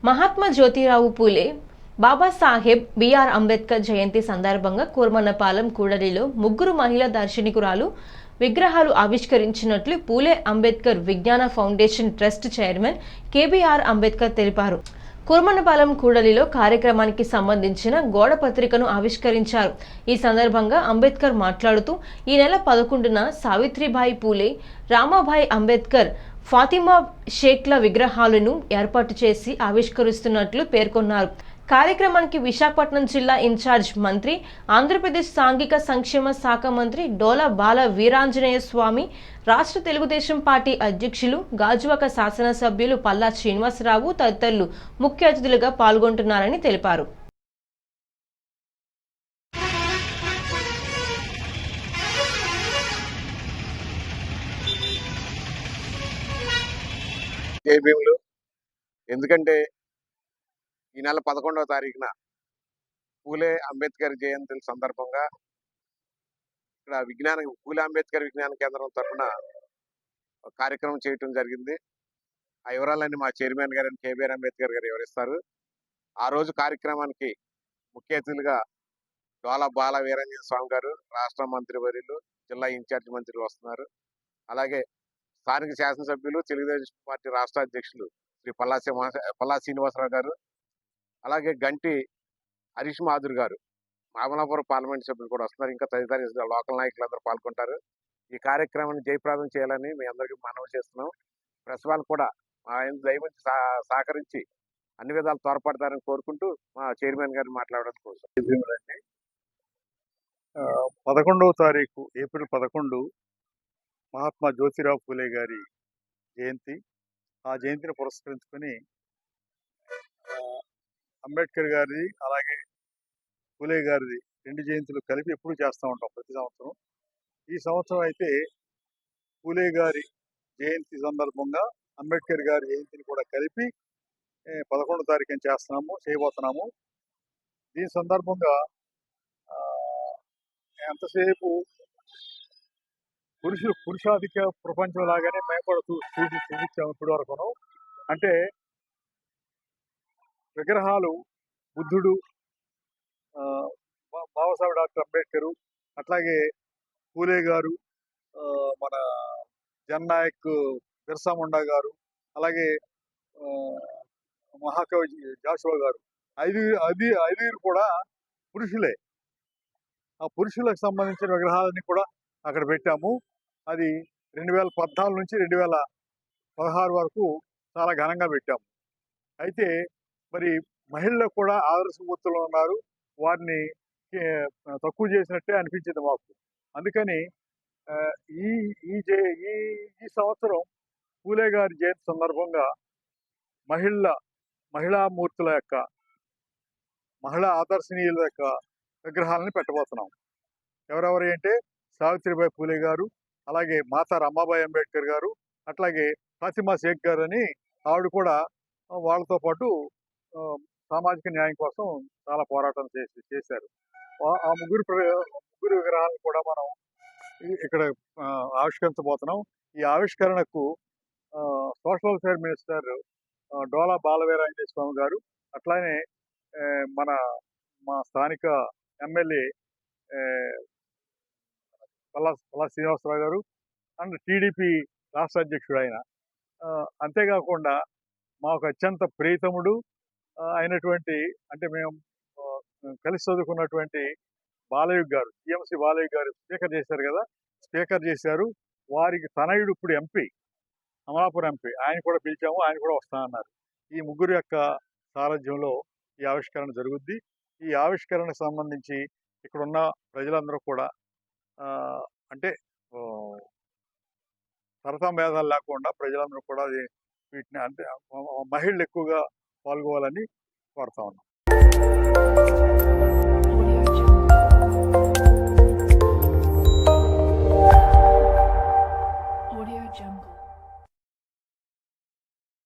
Mahatma Jyotirao Phule Babasaheb BR Ambedkar జయంతి సందర్భంగా కూర్మన్నపాలెం కూడలిలో ముగ్గురు మహిళా దార్శనికురాలు విగ్రహాలు ఆవిష్కరించినట్లు పూలే అంబేద్కర్ విజ్ఞాన foundation trust chairman KBR Ambedkar తెలిపారు. కూర్మన్నపాలెం కూడలిలో కార్యక్రమానికి సంబంధించిన గోడ పత్రికను ఆవిష్కరించారు. ఈ సందర్భంగా అంబేద్కర్ మాట్లాడుతూ ఈ నెల 11న సావిత్రిబాయి పూలే, రామాబాయి అంబేద్కర్, ఫాతిమా షేక్ల విగ్రహాలను ఏర్పాటు చేసి ఆవిష్కరిస్తున్నట్లు పేర్కొన్నారు. కార్యక్రమానికి విశాఖపట్నం జిల్లా ఇన్ఛార్జ్ మంత్రి, ఆంధ్రప్రదేశ్ సాంఘిక సంక్షేమ శాఖ మంత్రి డోలా బాల వీరాంజనేయ స్వామి, రాష్ట్ర తెలుగుదేశం పార్టీ అధ్యక్షులు, గాజువాక శాసనసభ్యులు పల్లా శ్రీనివాసరావు తదితరులు ముఖ్య అతిథులుగా పాల్గొంటున్నారని తెలిపారు. ఎందుకంటే ఈ నెల 11వ తారీఖున పూలే అంబేద్కర్ జయంతి సందర్భంగా ఇక్కడ పూలే అంబేద్కర్ విజ్ఞాన కేంద్రం తరఫున కార్యక్రమం చేయటం జరిగింది. ఆ వివరాలన్నీ మా చైర్మన్ గారు కేబీఆర్ అంబేద్కర్ గారు వివరిస్తారు. ఆ రోజు కార్యక్రమానికి ముఖ్య అతిథులుగా డోలా బాల వీరాంజనేయ స్వామి గారు, రాష్ట్ర మంత్రి వర్యులు, జిల్లా ఇన్ఛార్జ్ మంత్రులు వస్తున్నారు. అలాగే స్థానిక శాసనసభ్యులు, తెలుగుదేశం పార్టీ రాష్ట్ర అధ్యక్షులు శ్రీ పల్లా శ్రీనివాసరావు గారు, అలాగే గంటి హరీష్ మాధుర్ గారు, మామలాపురం పార్లమెంట్ సభ్యులు కూడా వస్తున్నారు. ఇంకా తదితర లోకల్ నాయకులందరూ పాల్గొంటారు. ఈ కార్యక్రమాన్ని జయప్రదం చేయాలని మీ అందరికీ మనవి చేస్తున్నాం. ప్రెస్ వాళ్ళు కూడా దయచేసి సహకరించి అన్ని విధాలు తోడ్పడతారని కోరుకుంటూ మా చైర్మన్ గారిని మాట్లాడడం కోసం. 11వ తారీఖు ఏప్రిల్ 11 మహాత్మా జ్యోతిరావు పూలే గారి జయంతి. ఆ జయంతిని పురస్కరించుకొని అంబేద్కర్ గారిది అలాగే పూలే గారిది 2 జయంతులు కలిపి ఎప్పుడు చేస్తూ ఉంటాం ప్రతి సంవత్సరం. ఈ సంవత్సరం అయితే పూలే గారి జయంతి సందర్భంగా అంబేద్కర్ గారి జయంతిని కూడా కలిపి 11వ తారీఖున చేయబోతున్నాము. దీని సందర్భంగా ఎంతసేపు పురుషాధిక ప్రపంచం లాగానే మేము కూడా చూపించాము ఇప్పటి వరకును. అంటే విగ్రహాలు బుద్ధుడు, బాబాసాహెబ్ డాక్టర్ అంబేద్కర్, అట్లాగే పూలే గారు, మన జననాయక్ బిర్సా ముండా గారు, అలాగే మహాకవి జాషువా గారు, ఐదుగురు కూడా పురుషులే. ఆ పురుషులకు సంబంధించిన విగ్రహాలన్నీ కూడా అక్కడ పెట్టాము. అది 2014 నుంచి 2016 వరకు చాలా ఘనంగా పెట్టాము. అయితే మరి మహిళలకు కూడా ఆదర్శమూర్తులు ఉన్నారు. వారిని తక్కువ చేసినట్టే అనిపించింది మాకు. అందుకని ఈ ఈ సంవత్సరం పూలే గారి జయంతి సందర్భంగా మహిళామూర్తుల యొక్క, మహిళా ఆదర్శనీయుల యొక్క విగ్రహాలను పెట్టబోతున్నాం. ఎవరెవరు అంటే సావిత్రిబాయి పూలే గారు, అలాగే మాతా రమాబాయి అంబేద్కర్ గారు, అట్లాగే ఫాతిమా షేక్ గారు అని ఆవిడ కూడా వాళ్ళతో పాటు సామాజిక న్యాయం కోసం చాలా పోరాటం చేశారు. ఆ ముగ్గురు విగ్రహాలను కూడా మనం ఇక్కడ ఆవిష్కరించబోతున్నాం. ఈ ఆవిష్కరణకు సోషల్ వెల్ఫేర్ మినిస్టర్ డోలా బాల వీరాంజనేయ స్వామి గారు, అట్లానే మా స్థానిక ఎమ్మెల్యే పల్లా శ్రీనివాసరావు గారు అండ్ టీడీపీ రాష్ట్ర అధ్యక్షుడు ఆయన. అంతేకాకుండా మాకు అత్యంత ప్రియతముడు అయినటువంటి, అంటే మేము కలిసి చదువుకున్నటువంటి బాలయ్య గారు, టీఎంసీ బాలయ్య గారు స్పీకర్ చేశారు. వారికి తనయుడు ఇప్పుడు ఎంపీ, అమలాపురం ఎంపీ, ఆయన కూడా పిలిచాము. ఆయన కూడా వస్తా అన్నారు. ఈ ముగ్గురు యొక్క సారథ్యంలో ఈ ఆవిష్కరణ జరుగుద్ది. ఈ ఆవిష్కరణకు సంబంధించి ఇక్కడున్న ప్రజలందరూ కూడా అంటే తరతమ భేదాలు లేకుండా ప్రజలందరూ కూడా వీటిని, అంటే మహిళలు ఎక్కువగా పాల్గొవాలని కోరుతా ఉన్నాం.